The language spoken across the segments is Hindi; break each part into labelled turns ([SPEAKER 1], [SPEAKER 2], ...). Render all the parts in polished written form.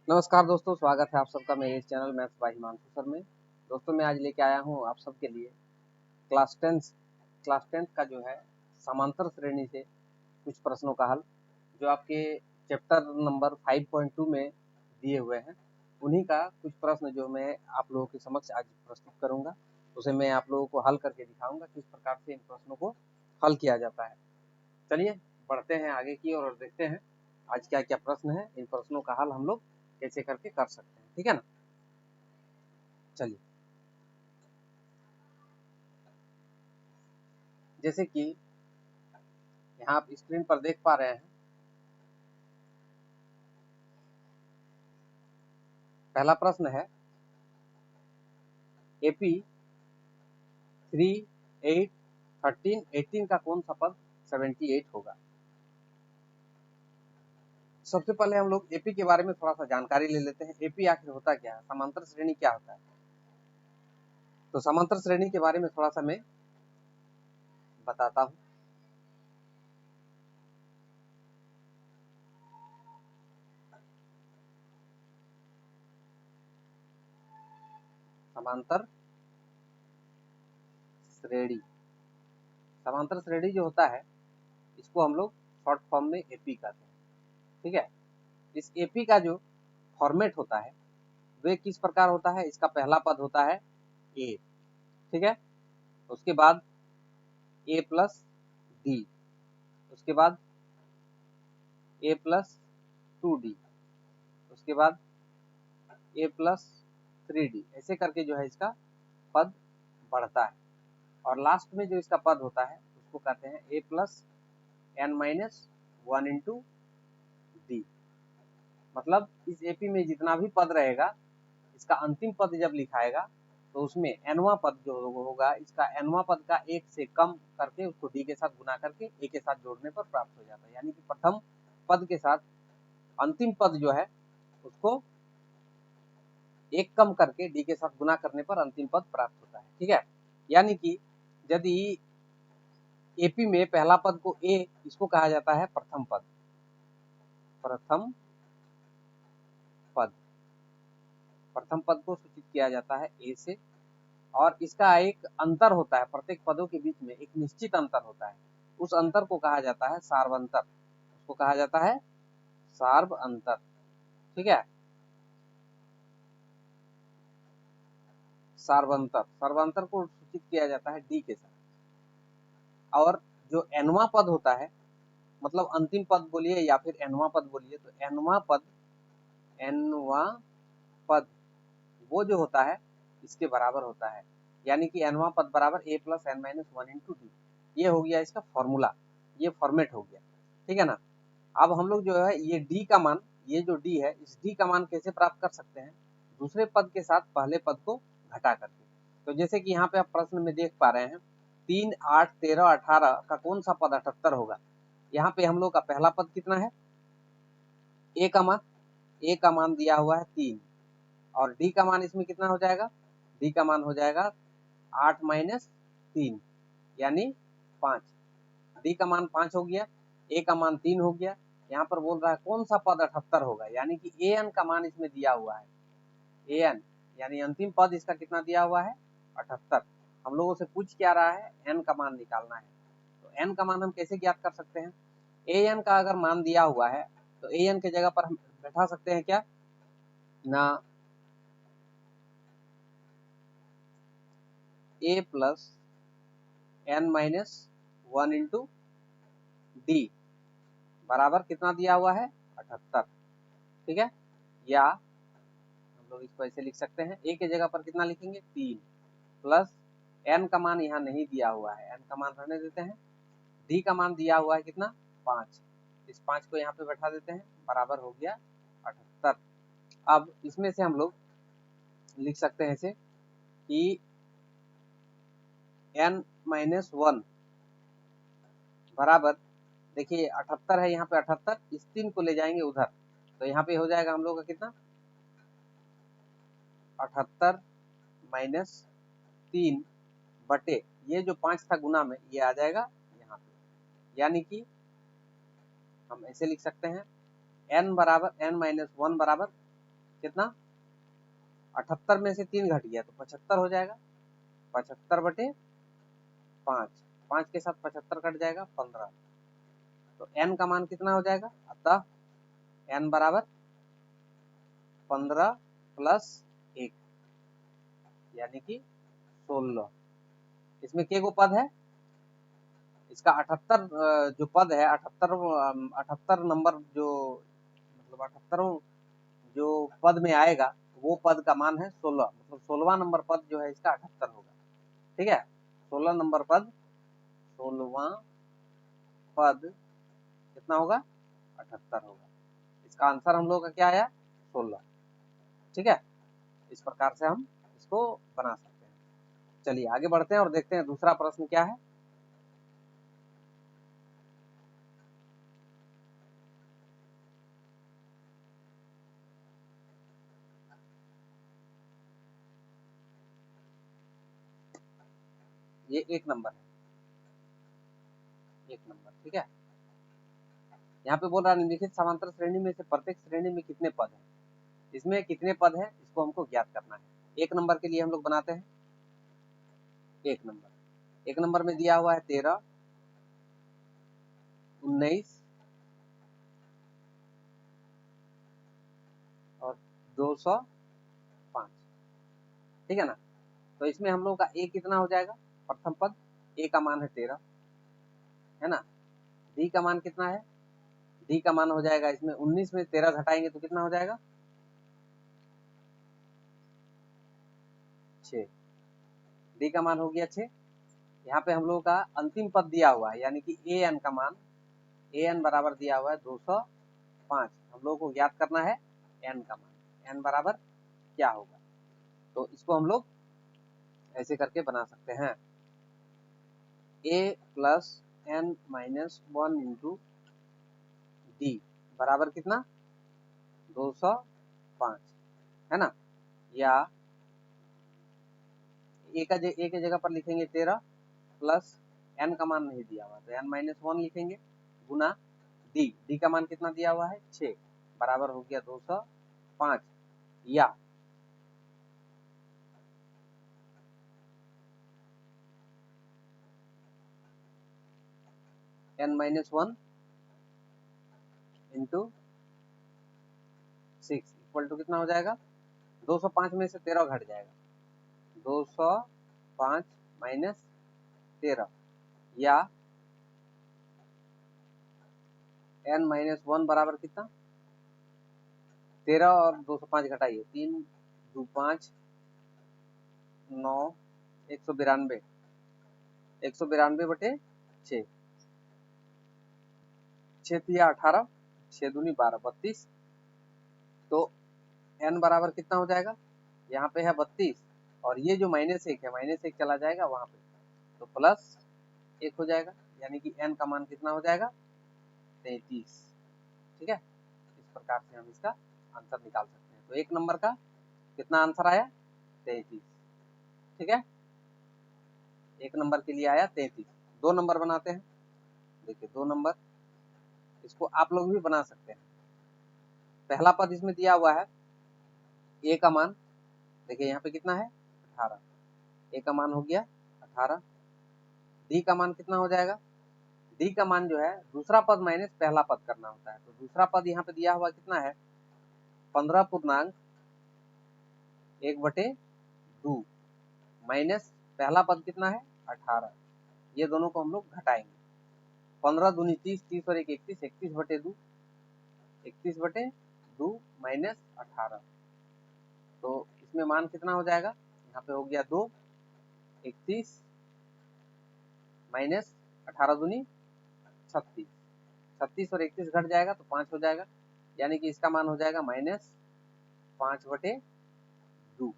[SPEAKER 1] नमस्कार दोस्तों, स्वागत है आप सबका मेरे इस channel maths by Himanshu sir में। दोस्तों मैं आज लेके आया हूँ आप सबके लिए क्लास टेंथ का जो है समांतर श्रेणी से कुछ प्रश्नों का हल, जो आपके चैप्टर नंबर 5.2 में दिए हुए हैं। उन्हीं का कुछ प्रश्न जो मैं आप लोगों के समक्ष आज प्रस्तुत करूँगा, उसे मैं आप लोगों को हल करके दिखाऊँगा किस प्रकार से इन प्रश्नों को हल किया जाता है। चलिए बढ़ते हैं आगे की ओर और देखते हैं आज क्या क्या प्रश्न है। इन प्रश्नों का हल हम लोग कैसे करके कर सकते हैं, ठीक है ना। चलिए, जैसे कि यहाँ आप स्क्रीन पर देख पा रहे हैं, पहला प्रश्न है AP 3, 8, 13, 18 का कौन सा पद 78 होगा। सबसे पहले हम लोग AP के बारे में थोड़ा सा जानकारी ले लेते हैं। AP आखिर होता क्या है, समांतर श्रेणी क्या होता है। तो समांतर श्रेणी के बारे में थोड़ा सा मैं बताता हूँ। समांतर श्रेणी जो होता है, इसको हम लोग शॉर्ट फॉर्म में AP कहते हैं, ठीक है। इस AP का जो फॉर्मेट होता है वे किस प्रकार होता है। इसका पहला पद होता है A, ठीक है। उसके बाद A प्लस D, उसके बाद A प्लस 2D, उसके बाद A प्लस 3D, ऐसे करके जो है इसका पद बढ़ता है। और लास्ट में जो इसका पद होता है उसको कहते हैं A plus n-1 into D। मतलब इस AP में जितना भी पद रहेगा, इसका अंतिम पद जब लिखाएगा तो उसमें nवां पद जो होगा, इसका nवां पद का 1 से कम करके उसको D के साथ गुना करके A के साथ जोड़ने पर प्राप्त हो जाता है। यानी कि प्रथम पद के साथ अंतिम पद जो है उसको 1 कम करके D के साथ गुना करने पर अंतिम पद प्राप्त होता है, ठीक है। यानी कि यदि AP में पहला पद को A, इसको कहा जाता है प्रथम पद प्रथम पद को सूचित किया जाता है A से। और इसका एक अंतर होता है, प्रत्येक पदों के बीच में एक निश्चित अंतर होता है। उस अंतर को कहा जाता है सार्वंतर, उसको कहा जाता है सार्व अंतर, ठीक है। सार्वंतर को सूचित किया जाता है D के साथ। और जो nवां पद होता है, मतलब अंतिम पद बोलिए या फिर nवां पद बोलिए, तो nवां पद वो जो होता है इसके बराबर होता है। यानी कि nवां पद बराबर A plus n-1 into D। ये हो गया इसका फॉर्मूला, ये फॉर्मेट हो गया, ठीक है ना। अब हम लोग जो है ये D का मान, ये जो D है, इस D का मान कैसे प्राप्त कर सकते हैं, दूसरे पद के साथ पहले पद को घटा करके। तो जैसे कि यहाँ पे आप प्रश्न में देख पा रहे हैं 3, 8, 13, 18 का कौन सा पद 78 होगा। यहाँ पे हम लोग का पहला पद कितना है, A का मान दिया हुआ है 3, और D का मान इसमें कितना हो जाएगा, D का मान हो जाएगा 8 माइनस 3 यानी 5। D का मान 5 हो गया, A का मान 3 हो गया। यहाँ पर बोल रहा है कौन सा पद 78 होगा, यानी कि AN का मान इसमें दिया हुआ है। AN यानी अंतिम पद इसका कितना दिया हुआ है, 78। हम लोगों से पूछ क्या रहा है, N का मान निकालना है। तो N का मान हम कैसे ज्ञात कर सकते हैं, AN का अगर मान दिया हुआ है तो AN के जगह पर हम बैठा सकते हैं क्या ना, A plus n-1 into D बराबर कितना दिया हुआ है, 78, ठीक है। या हम लोग इसको ऐसे लिख सकते हैं, A के जगह पर कितना लिखेंगे 3 प्लस n का मान यहाँ नहीं दिया हुआ है, n का मान रहने देते हैं। D का मान दिया हुआ है कितना 5, इस 5 को यहाँ पे बैठा देते हैं, बराबर हो गया 78। अब इसमें से हम लोग लिख सकते हैं ऐसे कि n-1 बराबर, देखिए 78 है यहाँ पे, 78 इस 3 को ले जाएंगे उधर, तो यहाँ पे हो जाएगा हम लोग का कितना 78 माइनस 3 बटे ये जो 5 था गुना में, ये आ जाएगा यहाँ पे। यानी कि हम ऐसे लिख सकते हैं n बराबर n-1 बराबर कितना 78 में से 3 घट गया तो 75 हो जाएगा। 75/5, 5 के साथ 75 कट जाएगा 15। तो n का मान कितना हो जाएगा, अतः n बराबर 15 + 1 यानी कि 16। इसमें के गो पद है, इसका 78 जो पद है 78 नंबर जो मतलब 78 जो पद में आएगा वो पद का मान है 16, मतलब 16वां नंबर पद जो है इसका 78 होगा। ठीक है, 16 नंबर पद, 16वां पद कितना होगा, 78 होगा। इसका आंसर हम लोग का क्या आया, 16। ठीक है, इस प्रकार से हम इसको बना सकते हैं। चलिए आगे बढ़ते हैं और देखते हैं दूसरा प्रश्न क्या है। ये 1 नंबर है, 1 नंबर। ठीक है, यहाँ पे बोल रहा है निम्नलिखित समांतर श्रेणी में से प्रत्येक श्रेणी में कितने पद हैं। इसमें कितने पद हैं इसको हमको ज्ञात करना है। 1 नंबर के लिए हम लोग बनाते हैं 1 नंबर में दिया हुआ है 13, 19 और 205। ठीक है ना, तो इसमें हम लोग का ए कितना हो जाएगा, प्रथम पद ए का मान है 13 है ना। डी का मान कितना है, डी का मान हो जाएगा इसमें 19 में 13 घटाएंगे तो कितना हो जाएगा 6। डी का मान हो गया 6। यहाँ पे हम लोगों का अंतिम पद दिया हुआ है यानी कि ए एन का मान, ए एन बराबर दिया हुआ है 205। हम लोगों को ज्ञात करना है एन का मान, एन बराबर क्या होगा। तो इसको हम लोग ऐसे करके बना सकते हैं, a + n - 1 इंटू डी बराबर कितना 205 है ना। या ए के जगह पर लिखेंगे 13 प्लस n का मान नहीं दिया हुआ तो n - 1 लिखेंगे गुना डी का मान कितना दिया हुआ है 6 बराबर हो गया 205। या n - 1 इंटू 6 इक्वल टू कितना हो जाएगा 205 में से 13 घट जाएगा 205 माइनस 13। या n - 1 बराबर कितना 13 और 205 घटाइए 3 2 5 9 192 192/6 6 तिया 18 6 दूनी 12 32। तो n बराबर कितना हो जाएगा, यहाँ पे है 32 और ये जो -1 है -1 चला जाएगा वहां पे तो +1 हो जाएगा यानी कि n का मान कितना हो जाएगा 33। ठीक है, इस प्रकार से हम इसका आंसर निकाल सकते हैं। तो 1 नंबर का कितना आंसर आया 33। ठीक है, 1 नंबर के लिए आया 33। 2 नंबर बनाते हैं, देखिए 2 नंबर इसको आप लोग भी बना सकते हैं। पहला पद इसमें दिया हुआ है ए का मान, देखिए यहाँ पे कितना है 18, ए का मान हो गया 18। डी का मान कितना हो जाएगा, डी का मान जो है दूसरा पद माइनस पहला पद करना होता है तो दूसरा पद यहाँ पे दिया हुआ कितना है 15/1/2 माइनस पहला पद कितना है 18। ये दोनों को हम लोग घटाएंगे 15 दूनी 30 30 और 1 31 31/2 31/2 माइनस 18। तो इसमें मान कितना हो जाएगा, यहाँ पे हो गया 2 31 माइनस 18 दूनी 36 36 और 31 घट जाएगा तो 5 हो जाएगा यानी कि इसका मान हो जाएगा -5/2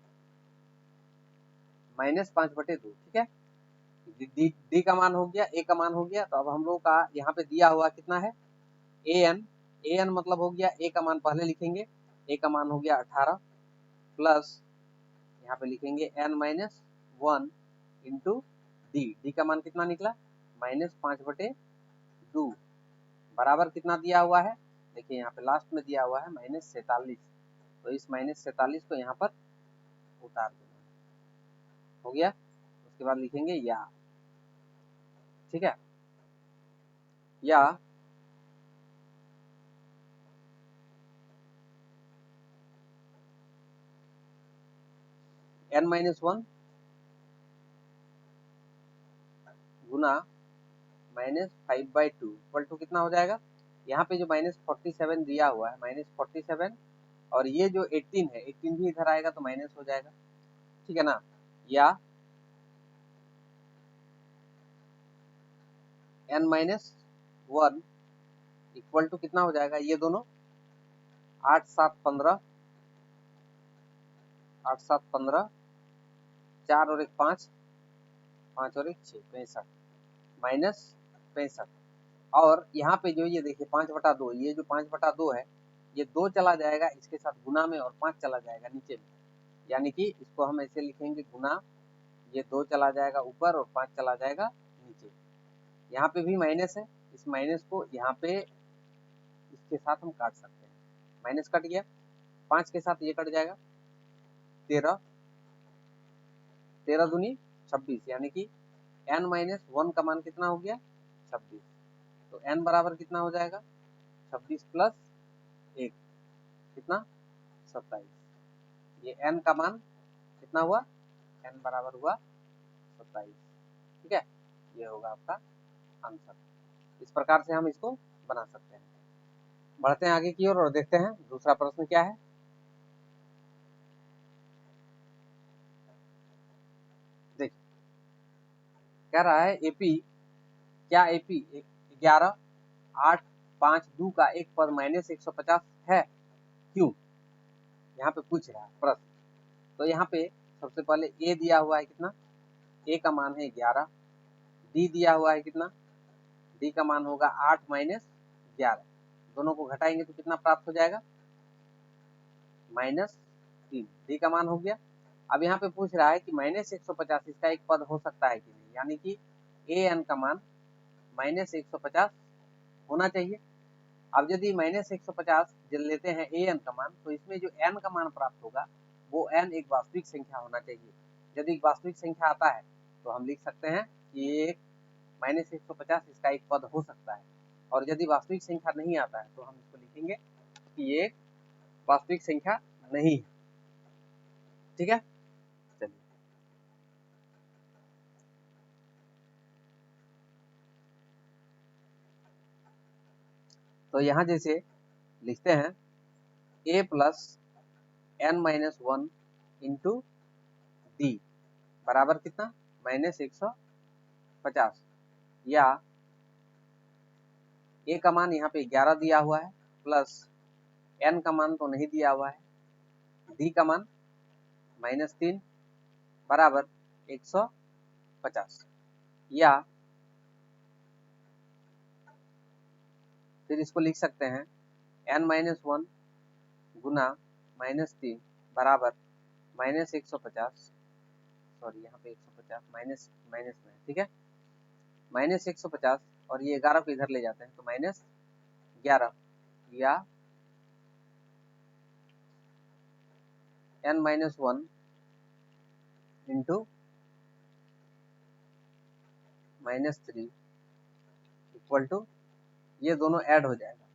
[SPEAKER 1] -5/2। ठीक है, डी का मान हो गया, ए का मान हो गया। तो अब हम लोग का यहाँ पे दिया हुआ कितना है ए एन मतलब हो गया ए का मान पहले लिखेंगे, ए का मान हो गया 18 प्लस यहाँ पे लिखेंगे n - 1 इंटू डी का मान कितना निकला -5/2 बराबर कितना दिया हुआ है, देखिए यहाँ पे लास्ट में दिया हुआ है -47। तो इस -47 को यहाँ पर उतार देना। हो गया। उसके बाद लिखेंगे या, ठीक है, या n-1 गुना -5/2 इक्वल टू कितना हो जाएगा। यहाँ पे जो -47 दिया हुआ है, -47 और ये जो 18 है, 18 भी इधर आएगा तो माइनस हो जाएगा, ठीक है ना। या n-1 इक्वल टू कितना हो जाएगा, ये दोनों 8 7 15, 8 7 15, 4 और 1 5, 5 और 1 6, 65 -65। और यहाँ पे जो ये देखिए 5/2, ये जो 5/2 है, ये 2 चला जाएगा इसके साथ गुना में और 5 चला जाएगा नीचे में, यानी कि इसको हम ऐसे लिखेंगे गुना, ये 2 चला जाएगा ऊपर और 5 चला जाएगा नीचे। यहाँ पे भी माइनस है, इस माइनस को यहाँ पे इसके साथ हम काट सकते हैं, माइनस कट गया, 5 के साथ ये कट जाएगा, 13, 13 दूनी 26, यानी कि n-1 का मान कितना हो गया, 26। तो n बराबर कितना हो जाएगा, 26 प्लस 1 कितना, 27। ये n का मान कितना हुआ, n बराबर हुआ 27, ठीक है। ये होगा आपका आंसर। इस प्रकार से हम इसको बना सकते हैं। बढ़ते हैं आगे की ओर और देखते हैं दूसरा प्रश्न क्या है। देखिए कह रहा है एपी, क्या एपी 11 8 5 2 का एक पद -150 है, क्यों, यहाँ पे पूछ रहा है प्रश्न। तो यहाँ पे सबसे पहले ए दिया हुआ है कितना, ए का मान है 11, डी दिया हुआ है कितना, डी का मान होगा 8 - 11, दोनों को घटाएंगे तो कितना प्राप्त हो जाएगा, -3, डी का मान हो गया। अब यहाँ पे पूछ रहा है कि -150 इसका एक पद हो सकता है कि नहीं, यानी कि ए एन का मान -150 होना चाहिए। अब यदि -150 जब लेते हैं ए एन का मान, तो इसमें जो एन का मान प्राप्त होगा वो एन एक वास्तविक संख्या होना चाहिए। यदि एक वास्तविक संख्या आता है तो हम लिख सकते हैं कि ये -150 इसका एक पद हो सकता है, और यदि वास्तविक संख्या नहीं आता है तो हम इसको लिखेंगे कि ये एक वास्तविक संख्या नहीं है, ठीक है। चलिए तो यहाँ जैसे लिखते हैं a plus n-1 into D बराबर कितना, -150, या a का मान यहाँ पे 11 दिया हुआ है, प्लस n का मान तो नहीं दिया हुआ है, d का मान -3 बराबर 150, या फिर इसको लिख सकते हैं n-1 गुना -3 बराबर -150, सॉरी यहाँ पे 150 माइनस माइनस में, ठीक है, -150, और ये 11 को इधर ले जाते हैं तो -11, या n-1 इंटू -3 इक्वल टू, ये दोनों ऐड हो जाएगा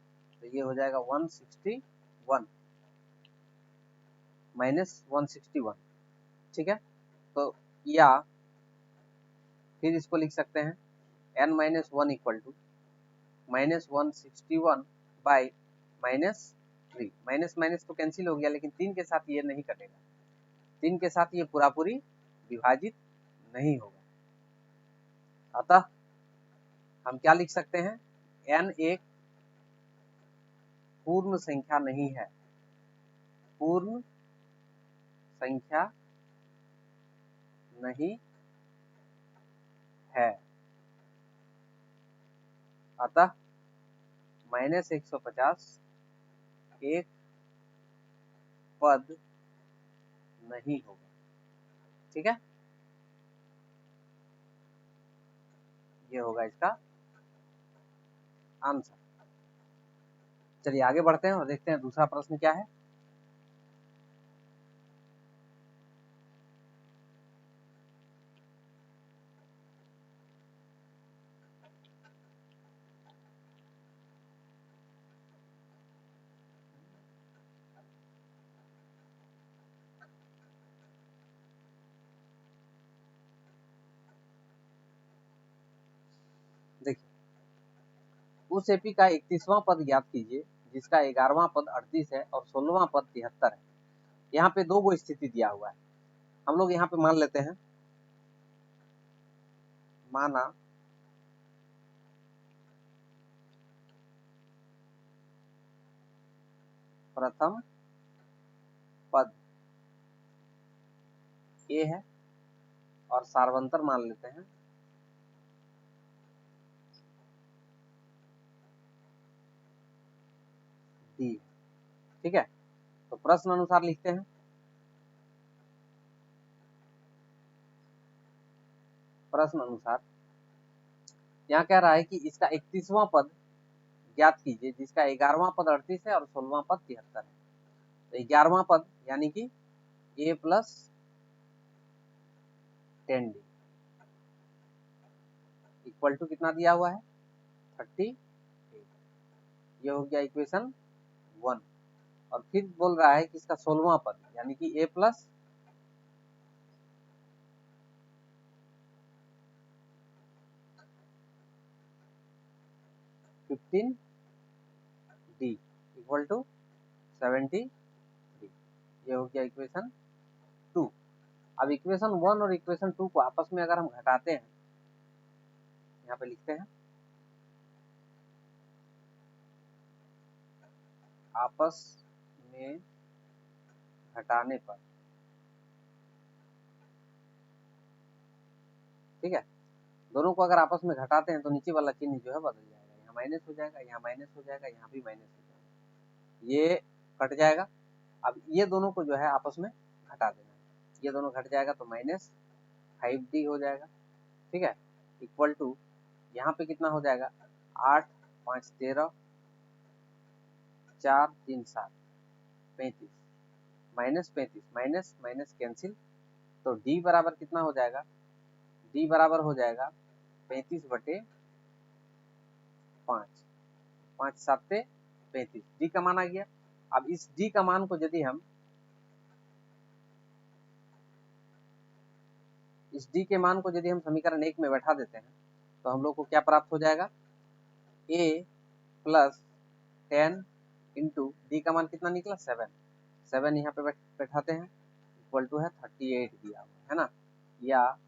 [SPEAKER 1] तो ये हो जाएगा 161 -161, ठीक है। तो या फिर इसको लिख सकते हैं n-1 equal to -161 by -3, minus minus तो कैंसिल हो गया, लेकिन 3 के साथ ये नहीं कटेगा, 3 के साथ ये पूरा पूरी विभाजित नहीं होगा। अतः हम क्या लिख सकते हैं, n एक पूर्ण संख्या नहीं है, पूर्ण संख्या नहीं है, अतः -150 एक पद नहीं होगा, ठीक है। ये होगा इसका आंसर। चलिए आगे बढ़ते हैं और देखते हैं दूसरा प्रश्न क्या है। उस एपी का 31वां पद ज्ञात कीजिए जिसका 11वां पद 38 है और 16वां पद 73 है। यहाँ पे दो गो स्थिति दिया हुआ है, हम लोग यहाँ पे मान लेते हैं, माना प्रथम पद ए है और सार्वंतर मान लेते हैं डी। ठीक है, तो प्रश्न अनुसार लिखते हैं। प्रश्न अनुसार यहाँ कह रहा है कि इसका 31वां पद ज्ञात कीजिए जिसका 11वां पद 38 है और 16वां पद 73 है। तो 11वां पद यानी कि ए प्लस 10 डी इक्वल टू कितना दिया हुआ है 38। ये हो गया इक्वेशन 1। और फिर बोल रहा है कि इसका 16वां पद यानी कि ए प्लस 15 डी इक्वल टू 73। ये हो गया इक्वेशन 2। अब इक्वेशन 1 और इक्वेशन 2 को आपस में अगर हम घटाते हैं, यहाँ पे लिखते हैं आपस में घटाने पर, ठीक है, दोनों को अगर आपस में घटाते हैं तो नीचे वाला चिन्ह जो है बदल जाएगा, यहाँ माइनस हो जाएगा, यहाँ माइनस हो जाएगा, यहाँ भी माइनस हो जाएगा, ये कट जाएगा। अब ये दोनों को जो है आपस में घटा देना है, ये दोनों घट जाएगा तो माइनस 5D हो जाएगा। ठीक है, इक्वल टू यहाँ पे कितना हो जाएगा 8 5 13 4 3 7 35 माइनस 35 माइनस माइनस कैंसिल, तो डी बराबर कितना हो जाएगा, डी बराबर हो जाएगा 35/5, 5 7 35, डी का मान आ गया। अब इस डी का मान को यदि हम इस डी के मान को यदि हम समीकरण 1 में बैठा देते हैं तो हम लोग को क्या प्राप्त हो जाएगा, a प्लस 10 इंटू डी का मान कितना निकला 7 यहाँ पे बैठाते हैं इक्वल टू है 38 दिया हुआ है ना, या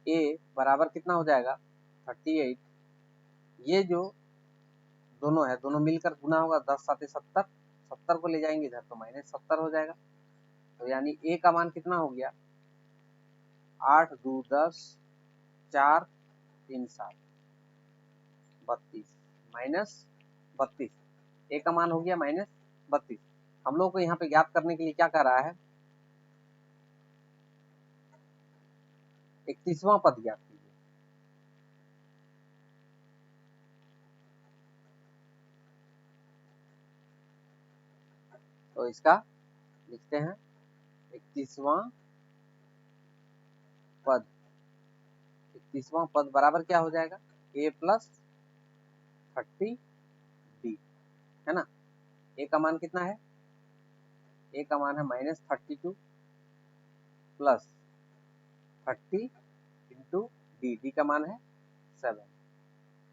[SPEAKER 1] a बराबर कितना हो जाएगा 38। ये जो दोनों है दोनों मिलकर गुना होगा 10 7 70, 70 को ले जाएंगे इधर तो माइनस 70 हो जाएगा। तो यानी a का मान कितना हो गया 8 2 10 4 3 7 32 माइनस 32, a का मान हो गया माइनस 32। हम लोग को यहाँ पे ज्ञात करने के लिए क्या कर रहा है 31वां पद ज्ञात कीजिए। तो इसका लिखते हैं 31वां पद, 31वां पद बराबर क्या हो जाएगा a प्लस 30d है ना। a का मान कितना है, a का मान है minus 32 plus 30 into D, D का मान है 7।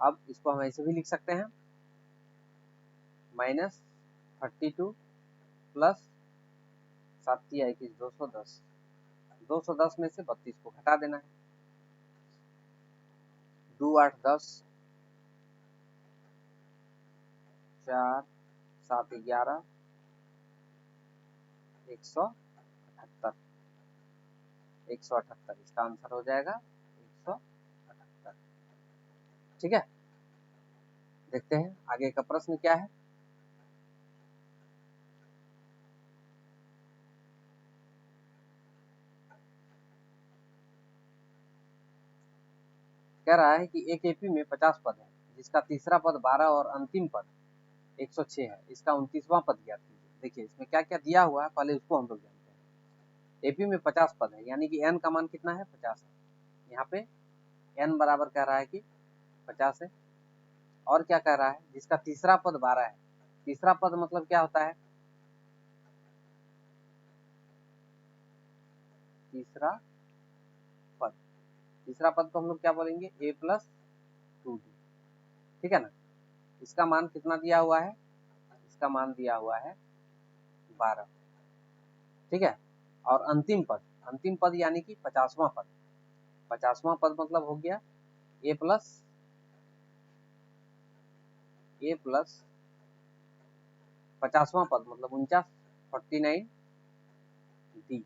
[SPEAKER 1] अब इसको हम ऐसे भी लिख सकते हैं माइनस 32 प्लस 7 21 210, 210 में से 32 को घटा देना है, 2 8 10 4 7 11 178, 178 इसका आंसर हो जाएगा 178। ठीक है, देखते हैं आगे का प्रश्न क्या है। कह रहा है कि एक एपी में 50 पद है जिसका तीसरा पद 12 और अंतिम पद 106 है, इसका 29वां पद ज्ञात कीजिए। देखिए इसमें क्या क्या दिया हुआ है पहले उसको हम लोग जानते हैं। एपी में 50 पद है यानी कि एन का मान कितना है 50 है, यहाँ पे एन बराबर कह रहा है कि 50 है। और क्या कह रहा है जिसका तीसरा पद 12 है, तीसरा पद मतलब क्या होता है तीसरा पद, तीसरा पद को हम लोग क्या बोलेंगे a प्लस 2d। ठीक है ना। इसका मान कितना दिया हुआ है, इसका मान दिया हुआ है 12, ठीक है। और अंतिम पद यानी कि 50वां पद, 50वां पद मतलब हो गया ए प्लस 50वां पद मतलब 49 डी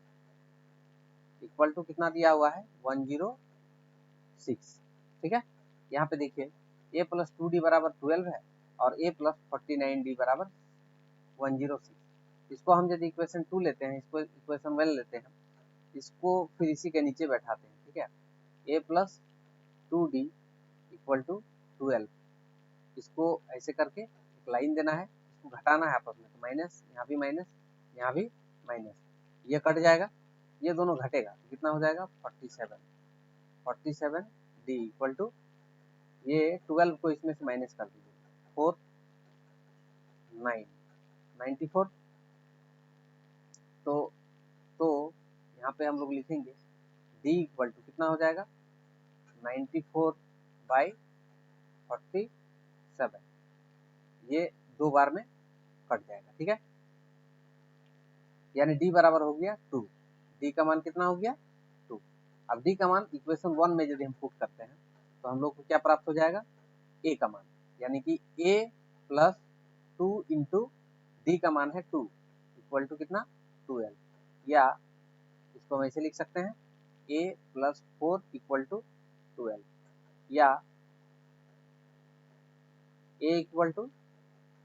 [SPEAKER 1] इक्वल टू कितना दिया हुआ है 106, ठीक है। यहाँ पे देखिए a प्लस 2d बराबर 12 है और a प्लस 49d बराबर 106। इसको हम यदि इक्वेशन 2 लेते हैं, इसको इक्वेशन 1 लेते हैं, इसको फिर इसी के नीचे बैठाते हैं, ठीक है। a plus 2d equal to 12, इसको ऐसे करके एक लाइन देना है, इसको घटाना है आपस में, तो माइनस, यहाँ भी माइनस, यहाँ भी माइनस, ये कट जाएगा, ये दोनों घटेगा, कितना हो जाएगा 47 डी इक्वल टू, ये 12 को इसमें से माइनस कर दीजिए, 4 9 94। तो यहाँ पे हम लोग लिखेंगे डी इक्वल टू कितना हो जाएगा 94/47, ये 2 बार में कट जाएगा, ठीक है। यानी डी बराबर हो गया 2, डी का मान कितना हो गया 2। अब डी का मान इक्वेशन 1 में यदि हम पुट करते हैं तो हम लोग को क्या प्राप्त हो जाएगा, ए का मान, यानी कि a प्लस 2 इंटू डी का मान है 2 इक्वल टू कितना 12, या इसको हम ऐसे लिख सकते हैं a प्लस 4 इक्वल टू 12, या a इक्वल टू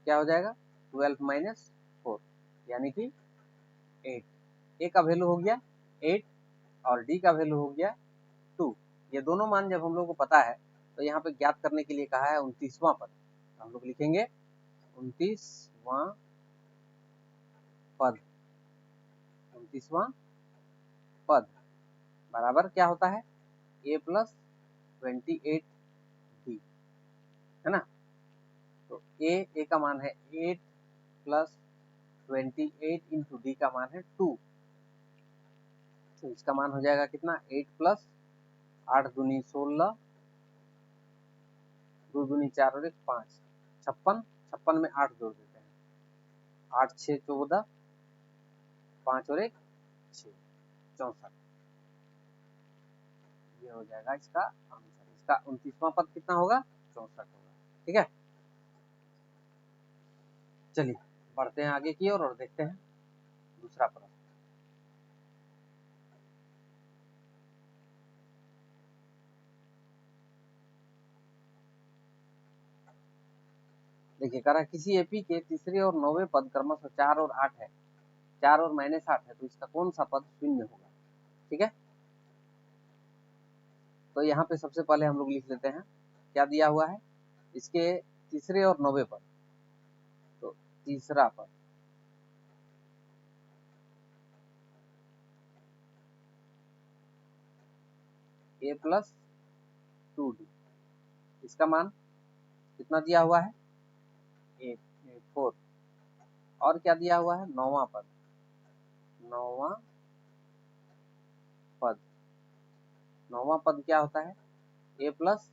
[SPEAKER 1] क्या हो जाएगा 12 माइनस 4 यानी कि 8। a का वैल्यू हो गया 8 और d का वैल्यू हो गया 2। ये दोनों मान जब हम लोग को पता है तो यहाँ पे ज्ञात करने के लिए कहा है 29वां पद, तो हम लोग लिखेंगे 29वां पद, 29वां पद बराबर क्या होता है a प्लस 28 d, है ना। तो a का मान है 8 प्लस 28 इंटू डी का मान है 2, तो इसका मान हो जाएगा कितना 8 प्लस 8 दूनी 16, 2 दूनी 4 और 1 5, 56, 56 में 8 जोड़ देते हैं, 8 6 14, 5 और 1 6, 64, ये हो जाएगा इसका आंसर। इसका 29वां पद कितना होगा 64 होगा, ठीक है। चलिए बढ़ते हैं आगे की ओर और देखते हैं दूसरा प्रश्न। देखिए कह रहा किसी एपी के तीसरे और 9वें पद क्रमशः 4 और 8 है, 4 और -8 है, तो इसका कौन सा पद शून्य होगा, ठीक है। तो यहाँ पे सबसे पहले हम लोग लिख लेते हैं क्या दिया हुआ है, इसके तीसरे और 9वें पद, तो तीसरा पद a प्लस 2d, इसका मान कितना दिया हुआ है 4, और क्या दिया हुआ है 9वां पद, 9वां पद, 9वां पद क्या होता है a plus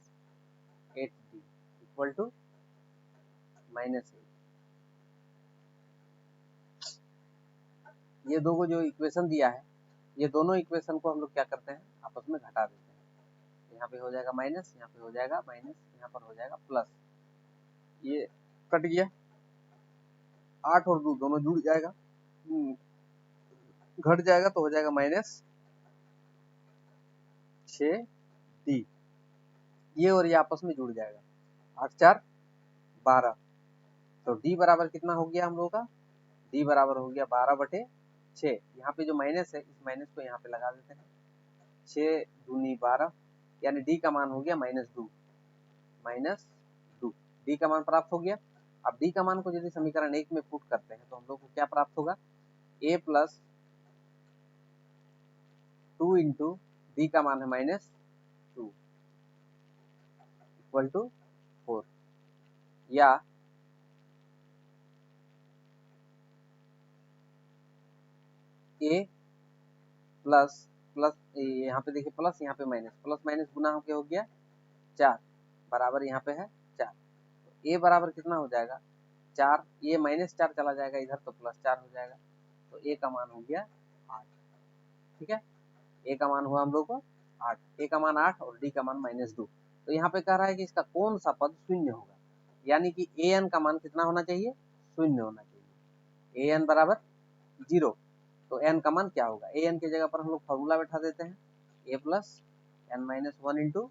[SPEAKER 1] 8d equal to -8। ये दो को जो इक्वेशन दिया है, ये दोनों इक्वेशन को हम लोग क्या करते हैं आपस में घटा देते हैं, यहाँ पे हो जाएगा माइनस, यहाँ पे हो जाएगा माइनस, यहाँ पर हो जाएगा प्लस, ये कट गया, 8 और 2 दोनों जुड़ जाएगा, घट जाएगा तो हो जाएगा -6d, ये और ये आपस में जुड़ जाएगा, 8 4 12, तो d बराबर कितना हो गया हम लोग का, d बराबर हो गया 12/6। यहाँ पे जो माइनस है इस माइनस को यहाँ पे लगा देते हैं, 6 दूनी 12, यानी d का मान हो गया -2, d का मान प्राप्त हो गया। अब d का मान को यदि समीकरण 1 में पुट करते हैं तो हम लोग को क्या प्राप्त होगा, a प्लस 2 इंटू डी का मान है -2 इक्वल टू 4, या a प्लस प्लस, यहाँ पे देखिए प्लस, यहाँ पे माइनस, प्लस माइनस गुना होके हो गया 4, बराबर यहाँ पे है 4, ए बराबर कितना हो जाएगा 4, ये -4 चला जाएगा इधर तो +4 हो जाएगा, तो ए का मान हो गया 8। ठीक है, ए का मान हुआ हम लोग को 8, ए का मान 8 और डी का मान -2। तो यहाँ पे कह रहा है कि इसका कौन सा पद शून्य होगा, यानी कि ए एन का मान कितना होना चाहिए, शून्य होना चाहिए। ए एन बराबर 0, तो एन का मान क्या होगा, ए एन की जगह पर हम लोग फॉर्मूला बैठा देते हैं, A plus n minus 1 into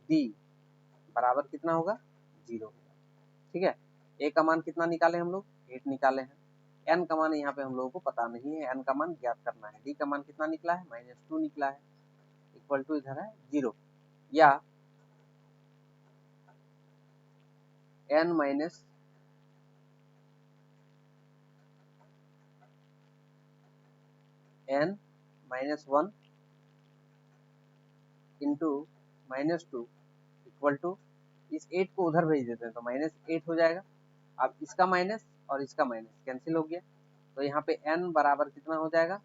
[SPEAKER 1] D बराबर कितना होगा 0 होगा। ठीक है, ए का मान कितना निकाले हम लोग 8 निकाले हैं, एन का मान यहाँ पे हम लोगों को पता नहीं है, एन का मान ज्ञात करना है। डी का मान कितना निकला है -2 निकला है, इक्वल टू इधर है 0, या n minus -1 into -2 equal to इस 8 को उधर भेज देते हैं तो -8 हो जाएगा। अब इसका माइनस और इसका माइनस कैंसिल हो गया, तो यहाँ पे n बराबर कितना हो जाएगा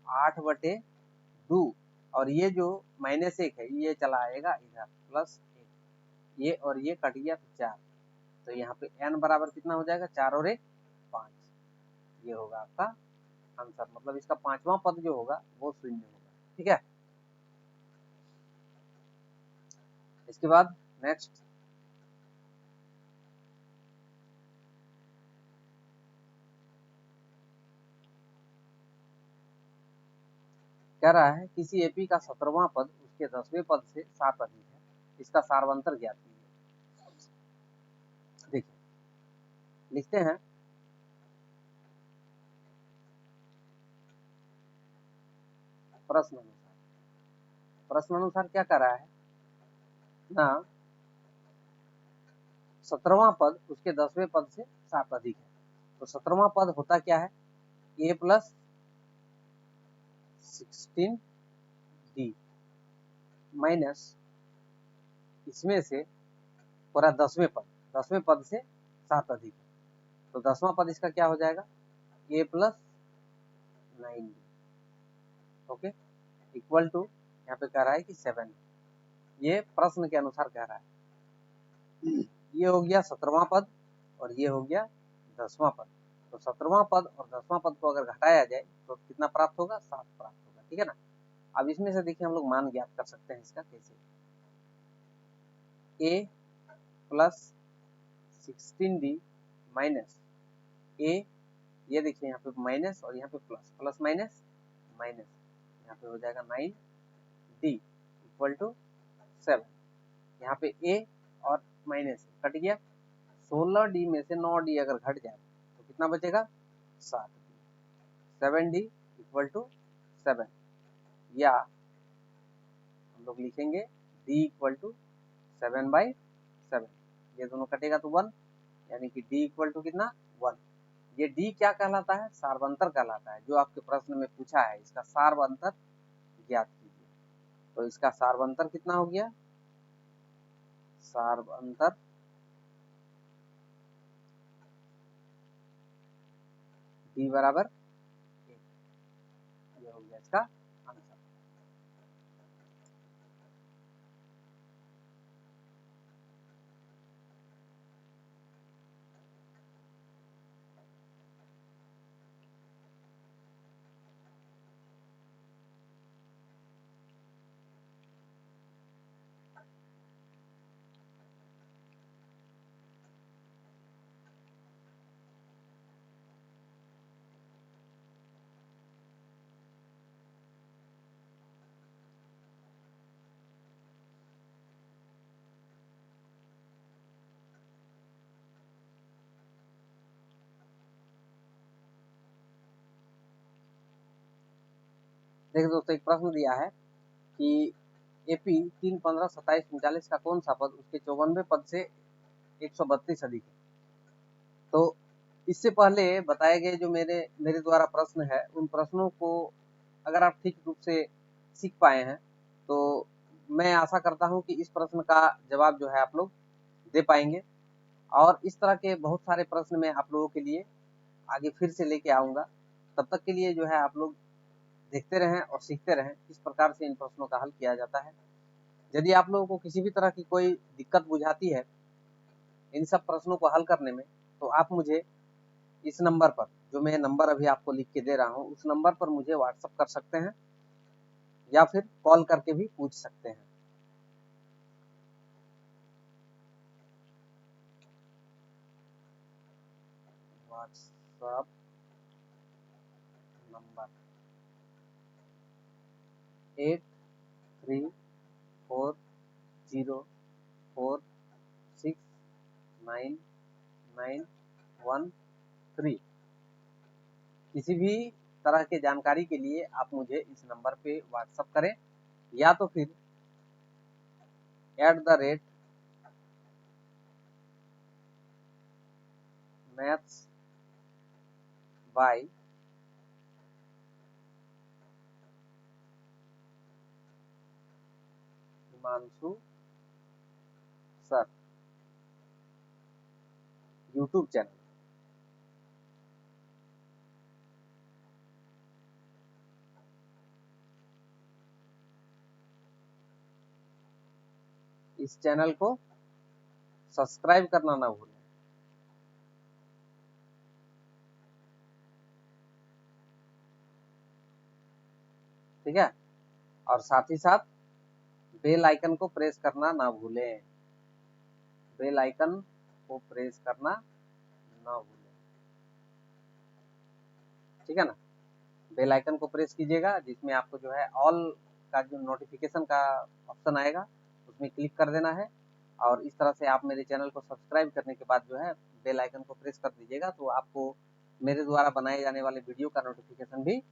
[SPEAKER 1] 8/2, और ये जो -1 है ये चला आएगा इधर +1, ये और ये कट गया तो 4, तो यहाँ पे n बराबर कितना हो जाएगा 4 और 1 5, ये होगा आपका आंसर। मतलब इसका 5वां पद जो होगा वो शून्य होगा। ठीक है, इसके बाद नेक्स्ट कह रहा है किसी एपी का 17वां पद उसके 10वें पद से 7 अधिक है, इसका सारवंतर ज्ञात कीजिए। देखिए लिखते हैं, प्रश्न अनुसार क्या कर रहा है ना, 17वां पद उसके 10वें पद से 7 अधिक है, तो 17वां पद होता क्या है a प्लस 16d माइनस इसमें से पूरा 10वें पद से 7 अधिक है, तो 10वां पद इसका क्या हो जाएगा a plus 9d, okay, equal to यहाँ पे कह रहा है कि 7, ये प्रश्न के अनुसार कह रहा है। ये हो गया 17वां पद और ये हो गया 10वां पद, तो 17वां पद और 10वां पद को अगर घटाया जाए तो कितना प्राप्त होगा 7 प्राप्त होगा। ठीक है ना, अब इसमें से देखिए हम लोग मान ज्ञात कर सकते हैं इसका कैसे, a plus 16d minus a, ये देखिए यहाँ पे माइनस और यहाँ पे प्लस, प्लस माइनस माइनस, यहाँ पे हो जाएगा 9d इक्वल टू 7, यहाँ पे a और माइनस कट गया, 16d में से 9d अगर घट जाए तो कितना बचेगा 7d, 7d इक्वल टू 7, या हम लोग लिखेंगे d इक्वल टू 7/7, ये दोनों कटेगा तो 1, यानी कि d इक्वल टू कितना 1। ये d क्या कहलाता है सारवंतर कहलाता है, जो आपके प्रश्न में पूछा है इसका सारवंतर ज्ञात कीजिए। तो इसका सारवंतर कितना हो गया, सारवंतर d बराबर 1, ये हो गया इसका आंसर। देखिए दोस्तों, एक प्रश्न दिया है कि एपी 3, 15, 27, 39 का कौन सा पद उसके 54वें पद से 132 अधिक है। तो इससे पहले बताए गए जो मेरे द्वारा प्रश्न है, उन प्रश्नों को अगर आप ठीक रूप से सीख पाए हैं तो मैं आशा करता हूं कि इस प्रश्न का जवाब जो है आप लोग दे पाएंगे, और इस तरह के बहुत सारे प्रश्न मैं आप लोगों के लिए आगे फिर से लेके आऊंगा। तब तक के लिए जो है आप लोग देखते रहें और सीखते रहें किस प्रकार से इन प्रश्नों का हल किया जाता है। यदि आप लोगों को किसी भी तरह की कोई दिक्कत बुझाती है इन सब प्रश्नों को हल करने में, तो आप मुझे इस नंबर पर, जो मैं नंबर अभी आपको लिख के दे रहा हूँ, उस नंबर पर मुझे व्हाट्सएप कर सकते हैं या फिर कॉल करके भी पूछ सकते हैं। WhatsApp number 8340469913। किसी भी तरह के जानकारी के लिए आप मुझे इस नंबर पे व्हाट्सएप करें, या तो फिर @maths by Himanshu sir YouTube channel, इस चैनल को सब्सक्राइब करना ना भूलें। ठीक है, और साथ ही साथ बेल आइकन को प्रेस करना ना भूलें। बेल आइकन को प्रेस करना ना भूलें। ठीक है ना, बेल आइकन को प्रेस कीजिएगा, जिसमें आपको जो है ऑल का जो नोटिफिकेशन का ऑप्शन आएगा उसमें क्लिक कर देना है, और इस तरह से आप मेरे चैनल को सब्सक्राइब करने के बाद जो है बेल आइकन को प्रेस कर दीजिएगा, तो आपको मेरे द्वारा बनाए जाने वाले वीडियो का नोटिफिकेशन भी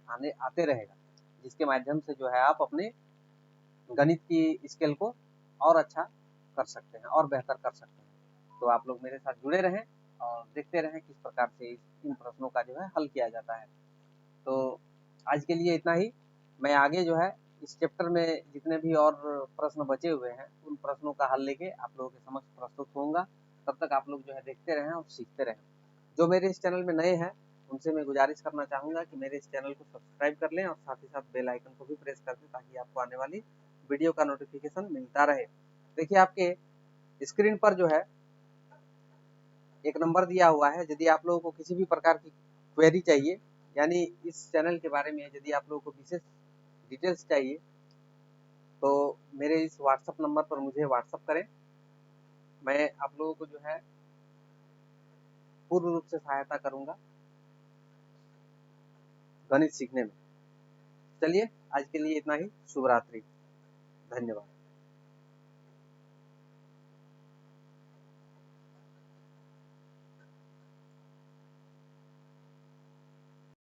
[SPEAKER 1] आते रहेगा, जिसके माध्यम से जो है आप अपने गणित की स्किल को और अच्छा कर सकते हैं और बेहतर कर सकते हैं। तो आप लोग मेरे साथ जुड़े रहें और देखते रहें किस प्रकार से इन प्रश्नों का जो है हल किया जाता है। तो आज के लिए इतना ही। मैं आगे जो है इस चैप्टर में जितने भी और प्रश्न बचे हुए हैं, उन प्रश्नों का हल लेके आप लोगों के समक्ष प्रस्तुत होऊंगा। तब तक आप लोग जो है देखते रहें और सीखते रहें। जो मेरे इस चैनल में नए हैं, उनसे मैं गुजारिश करना चाहूँगा कि मेरे इस चैनल को सब्सक्राइब कर लें और साथ ही साथ बेल आइकन को भी प्रेस कर दें, ताकि आपको आने वाली वीडियो का नोटिफिकेशन मिलता रहे। देखिए, आपके स्क्रीन पर जो है एक नंबर दिया हुआ है। यदि आप लोगों को किसी भी प्रकार की क्वेरी चाहिए, यानी इस चैनल के बारे में यदि आप लोगों को विशेष डिटेल्स चाहिए, तो मेरे इस व्हाट्सएप नंबर पर मुझे व्हाट्सएप करें। मैं आप लोगों को जो है पूर्ण रूप से सहायता करूंगा गणित सीखने में। चलिए, आज के लिए इतना ही। शुभ रात्रि। धन्यवाद।